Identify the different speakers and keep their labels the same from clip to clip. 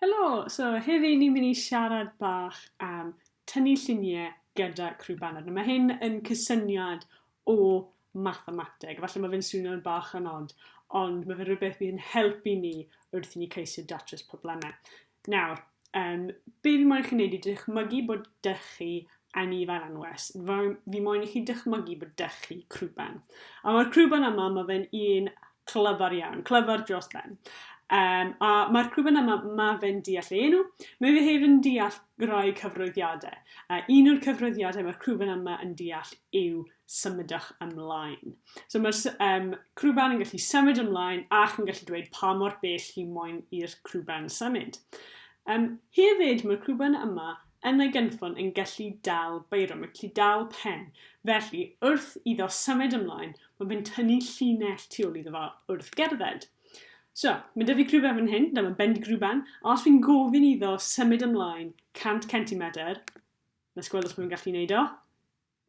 Speaker 1: Helo, so heddi ni'n mynd i siarad bach am tynnu lluniau gyda crwbanod. Mae hyn yn cysyniad o Mathemateg. Falle mae fe'n swnio'n bach yn od, ond mae fe rhywbeth bydd yn helpu ni wrth i ni ceisio datrys problemau. Nawr, be fi moyn i chi wneud i dychmygu bod dych chi anifail anwes. Fi moyn i chi dychmygu bod dych chi crwban. A mae'r crwban yma, mae fe'n un clyfar iawn, clyfar dros ben. A mae'r crwban yma, mae fe'n deall ei enw. Mae fe hefyd yn deall rai cyfrwyddiadau. Un o'r cyfrwyddiadau mae'r crwban yma yn deall yw symudach ymlaen. So mae'r crwban yn gallu symud ymlaen ac yn gallu dweud pa mor bell chi moyn i'r crwban symud. Hefyd mae'r crwban yma yn ei gynffon yn gallu dal beiro, mae'n gallu dal pen. Felly, wrth iddo symud ymlaen, mae fe'n tynnu llinell tu ôl iddo fo wrth gerdded. So, mae dy fi crwban fan hyn, dyma bend crwban, a os fi'n gofyn iddo symud ymlaen 100 cm, nes gweld os mae'n gallu gwneud o,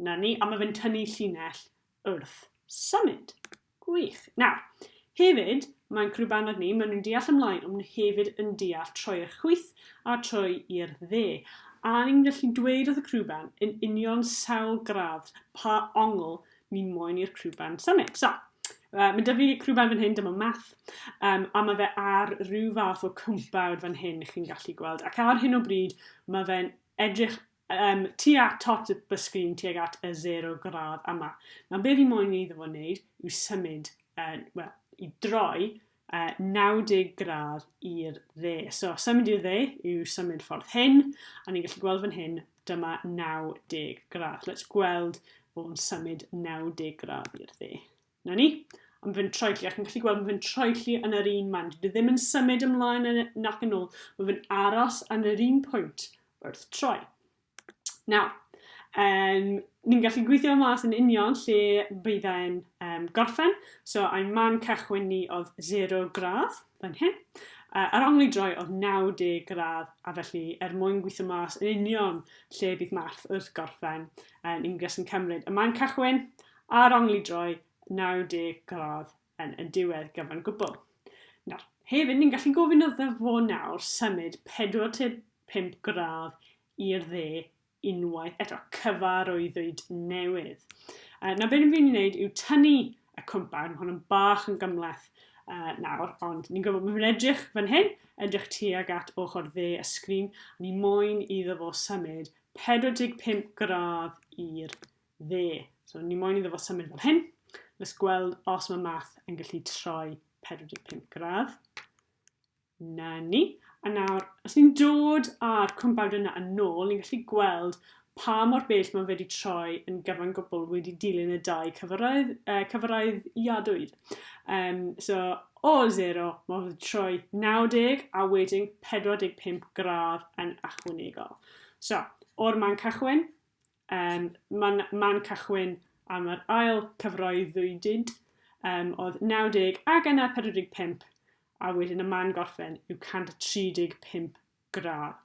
Speaker 1: na ni, a mae fe'n tynnu llinell wrth symud. Gwych. Nawr, hefyd, mae'n crwbanod ni, maen nhw'n deall ymlaen, ond maen nhw hefyd yn deall troi'r chwith a troi i'r dde. A ni'n gallu dweud wrth y crwban yn union sawl gradd pa ongl ni moyn i'r crwban symud. So, mae dy fi crwban fan hyn, dyma math, a mae fe ar rhyw fath o cwmpawd fan hyn chi'n gallu gweld. Ac ar hyn o bryd, mae fe'n edrych tu at top y sgrin tuag at y 0 gradd yma. Nawr, be fi moyn iddo fo wneud yw symud, i droi 90 gradd i'r dde. So, symud i'r dde yw symud ffordd hyn, a ni'n gallu gweld fan hyn, dyma 90 gradd. Let's gweld fo'n symud 90 gradd i'r dde. Na ni? Ond fe'n troelli, ac yn gallu gweld fe'n troelli yn yr un man. Dwi ddim yn symud ymlaen nac yn ôl, mae fe'n aros yn yr un pwynt wrth troi. Nawr, ni'n gallu gweithio mas yn union lle bydd e'n gorffen. So, ein man cychwyn ni oedd 0 gradd, fan hyn. Yr ongl i droi oedd 90 gradd, a felly mwyn gweithio mas yn union lle bydd math wrth gorffen, ni'n gallu cymryd y man cychwyn a'r ongl i droi 90 gradd yn y diwedd gyfan gwbl. Nawr, hefyd ni'n gallu gofyn iddo fo nawr symud 45 gradd i'r dde unwaith eto cyfarwyddwyd newydd. Nawr, beth fi'n wneud yw tynnu y cwmpawd, mae hwn yn bach yn gymleth nawr, ond ni'n gwybod mae'n edrych fan hyn, edrych tuag at ochr dde y sgrin, a ni moyn iddo fo symud 45 gradd i'r dde. So, ni moyn iddo fo symud fel hyn. Let's gweld os mae math yn gallu troi 45 gradd. Na ni. A nawr, os ni'n dod â'r cwmpawd yna yn ôl, ni'n gallu gweld pa mor bell mae wedi troi yn gyfan gwbl wedi dilyn y dau cyfarwyddiadwyd. So, o 0, mae wedi troi 90 a wedyn 45 gradd yn ychwanegol. So, o'r man cychwyn, man cychwyn am yr ail cyfarwyddwyd oedd 90 ac yna 45, a wedyn y man gorffen yw 135 gradd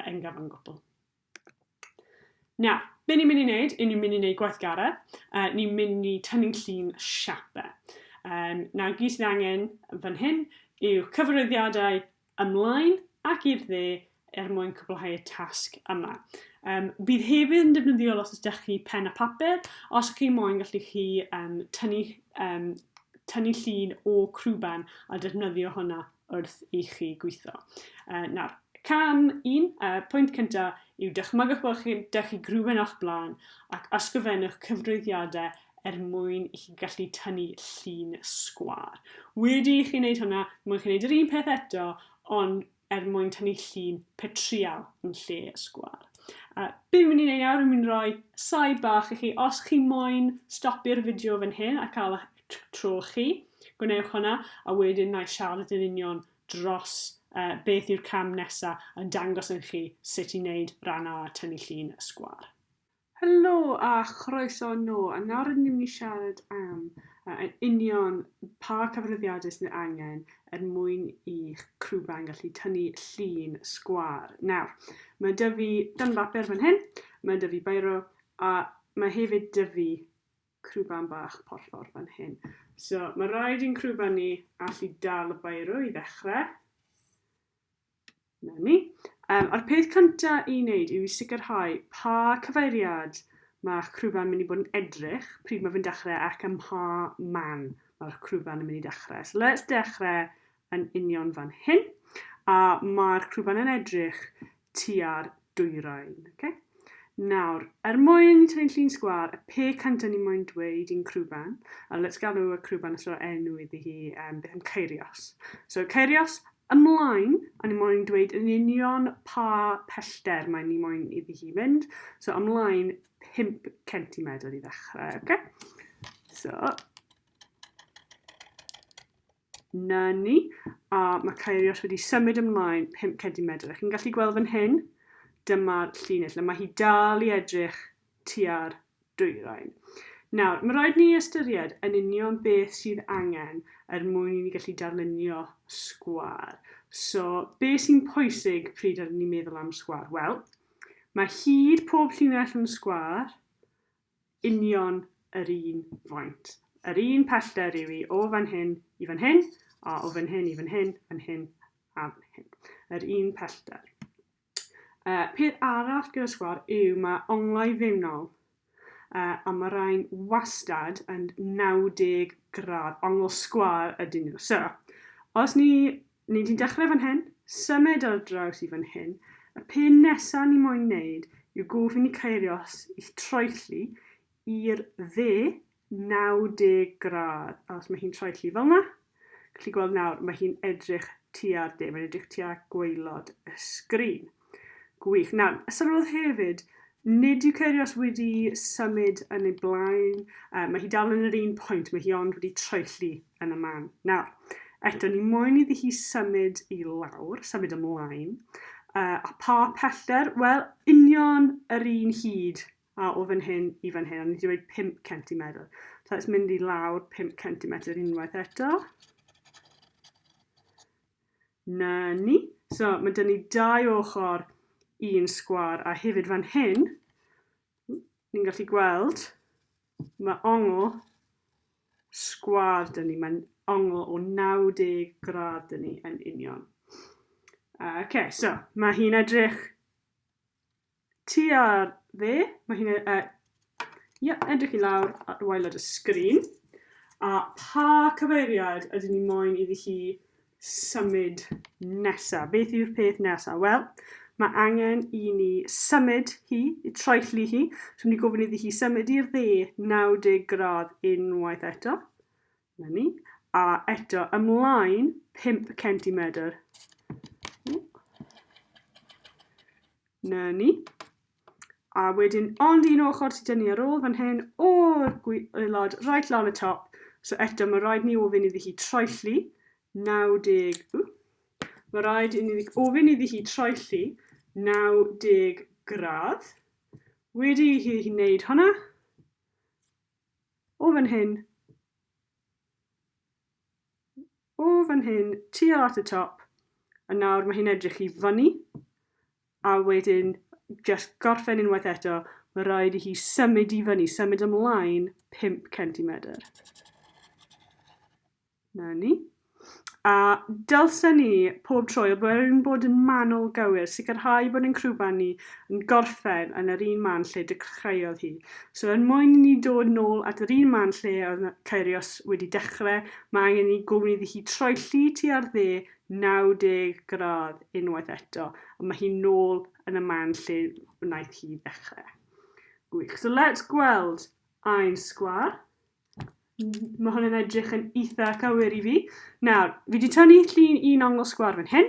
Speaker 1: yn gyfan gwbl. Nawr, be ni'n mynd i wneud? Ni'n mynd i wneud gweithgaredd. Ni'n mynd i tynnu'n llun siapau. Nawr, gyd sydd angen fan hyn yw cyfarwyddiadau ymlaen ac i'r dde mwyn cwblhau y tasg yma. Bydd hefyd yn defnyddiol os ydych chi pen a papur, os ydych chi moyn gallu chi tynnu llun o crwban a defnyddio hwnna wrth i chi gweithio. Nawr, cam 1, pwynt cyntaf yw dychmygwch bod ydych chi grwban o'ch blaen ac ysgrifennwch cyfarwyddiadau mwyn i chi gallu tynnu llun sgwar. Wedi i chi wneud hwnna, mwyn chi wneud yr un peth eto, ond mwyn tynnu llun petrial yn lle sgwar. Be fi'n mynd i wneud nawr, fi'n rhoi saib bach i chi. Os chi moyn stopio'r fideo fan hyn a cael eich tro chi, gwnewch hwnna, a wedyn na i siarad yn union dros beth yw'r cam nesaf yn dangos yn chi sut i wneud ran a tynnu llun sgwar. Helo a chroeso nôl, a nawr ni'n mynd i siarad am yn union pa cyfarwyddiadau sydd angen mwyn i'ch crwban gallu tynnu llun sgwar. Nawr, mae dy fi dyn bapur fan hyn, mae dy fi beiro, a mae hefyd dy fi crwban bach porffor fan hyn. So, mae rhaid i'n crwban ni allu dal y beiro i ddechrau. Na ni. A'r peth cyntaf i wneud yw i sicrhau pa cyfeiriad mae crwban yn mynd i bod yn edrych pryd mae fe'n dechrau ac ym mha man mae'r crwban yn mynd i dechrau. So let's dechrau yn union fan hyn. A mae'r crwban yn edrych tua'r dwyrain. Okay? Nawr, mwyn i tynnu llun sgwar, y peth cyntaf ni moyn dweud i'n crwban, a let's galw y crwban os o'r enw iddi hi, beth yn ceirios. So, ceirios ymlaen, a ni moyn dweud yn union pa pellter mae ni moyn iddi hi fynd. So, ymlaen 5 centimetr i ddechrau, okay? So, na ni, a mae ceirios wedi symud ymlaen 5 centimetr. Chi'n gallu gweld fan hyn, dyma'r llinell, a mae hi dal i edrych tua'r dwyrain. Nawr, mae rhaid ni ystyried yn union beth sydd angen mwyn i ni gallu darlunio sgwar. So, beth sy'n pwysig pryd ydym ni'n meddwl am sgwar? Wel, mae hyd pob llinell yn sgwar union yr un faint. Yr un pellter yw i o fan hyn i fan hyn, a o fan hyn i fan hyn, fan hyn a fan hyn. Yr un pellter. Peth arall gyda sgwar yw mae onglau fewnol a mae rhain wastad yn 90 gradd. Ongl sgwar ydyn nhw. So, os ni wedi dechrau fan hyn, symud ar draws i fan hyn, y peth nesaf ni moyn wneud yw gofyn i ceirios i troelli i'r dde 90 gradd. A os mae hi'n troelli fel yna, gallu gweld nawr, mae hi'n edrych tua'r de, mae'n edrych tua'r gwaelod y sgrin. Gwych. Nawr, sylwodd hefyd, nid yw ceirios wedi symud yn ei blaen, mae hi dal yn yr un pwynt, mae hi ond wedi troelli yn y man. Nawr, eto, ni moyn iddi hi symud i lawr, symud ymlaen, a pa pellter? Wel, union yr un hyd, a o fan hyn i fan hyn, a ni wedi dweud 5 centimetr. So, let's mynd i lawr 5 centimetr unwaith eto. Na ni. So, mae dyn ni 2 ochr un sgwar, a hefyd fan hyn, ni'n gallu gweld, mae ongl sgwar dyn ni, mae'n ongl o 90 gradd dyn ni yn union. So, mae hi'n edrych tua'r dde, mae hi'n edrych i lawr at waelod y sgrin, a pa cyfeiriad ydyn ni moyn iddi hi symud nesaf? Beth yw'r peth nesaf? Wel, mae angen i ni symud hi, i troelli hi. So, ni gofyn iddi hi symud i'r dde 90 gradd unwaith eto. Na ni. A eto, ymlaen 5 centimetr. Na ni. A wedyn, ond un ochr sydd dyn ni ar ôl fan hyn o'r gwaelod right lan y top. So, eto, mae rhaid ni ofyn iddi hi troelli 90... Mae rhaid i ni ofyn iddi hi troelli 90 gradd. Wedi hi wneud hwnna. O fan hyn, tua'r at y top. A nawr mae hi'n edrych i fyny. A wedyn, just gorffen unwaith eto, mae rhaid i hi symud i fyny, symud ymlaen 5 centimetr. Na ni. A dylsen ni pob tro bod yn manwl gywir, sicrhau bod yn crwban ni yn gorffen yn yr un man lle dechreuodd hi. So, mwyn ni dod nôl at yr un man lle oedd ceirios wedi dechrau, mae angen ni gofyn iddi hi troelli tua'r dde 90 gradd unwaith eto. A mae hi nôl yn y man lle wnaeth hi dechrau. Gwych. So, let's gweld ein sgwar. Mae hwn yn edrych yn eitha cywir i fi. Nawr, fi wedi tynnu llun un ongl sgwar fan hyn,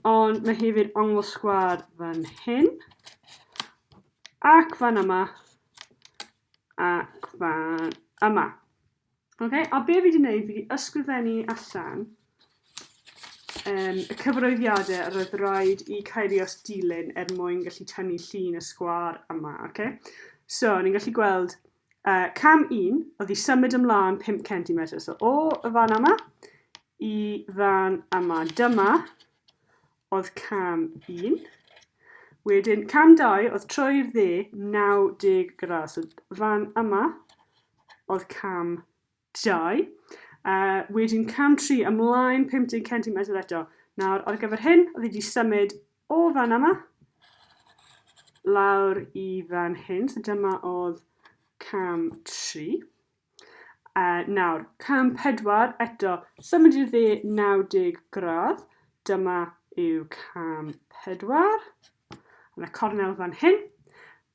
Speaker 1: ond mae hefyd ongl sgwar fan hyn, ac fan yma, ac fan yma. Okay? A be fi wedi gwneud, fi wedi ysgrifennu allan y cyfarwyddiadau roedd rhaid i ceirios dilyn mwyn gallu tynnu llun y sgwar yma. Okay? So, ni'n gallu gweld cam 1 oedd i symud ymlaen 5 cm. So, o y fan yma i fan yma. Dyma oedd cam 1. Wedyn, cam 2 oedd trwy'r dde 90 gradd. So, fan yma oedd cam 2. Wedyn, cam 3 ymlaen 50 cm eto. Nawr, ar gyfer hyn, oedd wedi symud o fan yma lawr i fan hyn. So dyma oedd cam 3. Nawr, cam 4, eto, symud i'r dde 90 gradd. Dyma yw cam 4. Yna cornel fan hyn.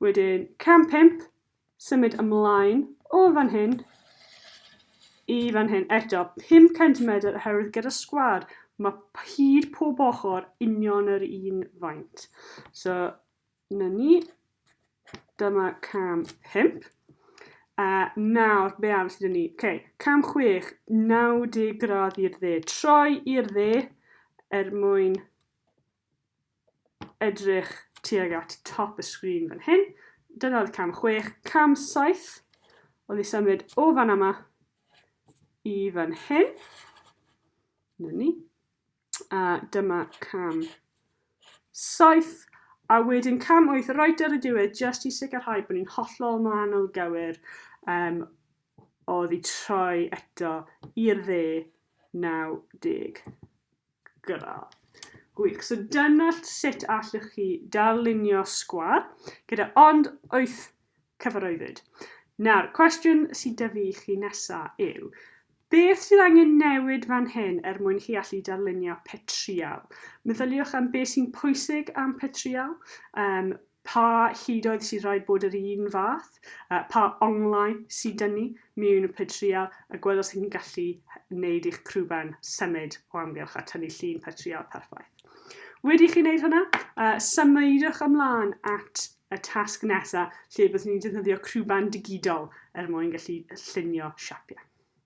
Speaker 1: Wedyn, cam 5, symud ymlaen o fan hyn i fan hyn. Eto, 5 cm oherwydd gyda sgwâr, mae hyd pob ochr union yr un faint. So, na ni. Dyma cam 5. Nawr, be arall sydd ni? Cam 6, 90 gradd i'r dde. Troi i'r dde mwyn edrych tuag at top y sgrin fan hyn. Dyna oedd cam 6. Cam 7, oedd ei symud o fan yma i fan hyn. Na ni. Dyma cam 7. A wedyn cam 8, right ar y diwedd, jyst i sicrhau bod ni'n hollol manwl gywir, oedd ei troi eto i'r dde 90 gradd. Gwych. So dyna sut allwch chi darlunio sgwâr gyda ond 8 cyfarwyddyd. Nawr, cwestiwn sydd 'da fi i chi nesaf yw, beth sydd angen newid fan hyn mwyn chi allu darlunio petrial? Meddyliwch am beth sy'n pwysig am petrial, pa hudoedd sydd rhaid bod yr un fath, pa onglau sydd 'da ni mewn y petrial, a gweld os chi'n gallu gwneud eich crwben symud o amgylch a tynnu llun petrial perffaith. Wedi chi wneud hwnna, symudwch ymlaen at y tasg nesaf lle byddwn ni'n defnyddio crwben digidol mwyn gallu llunio siapiau.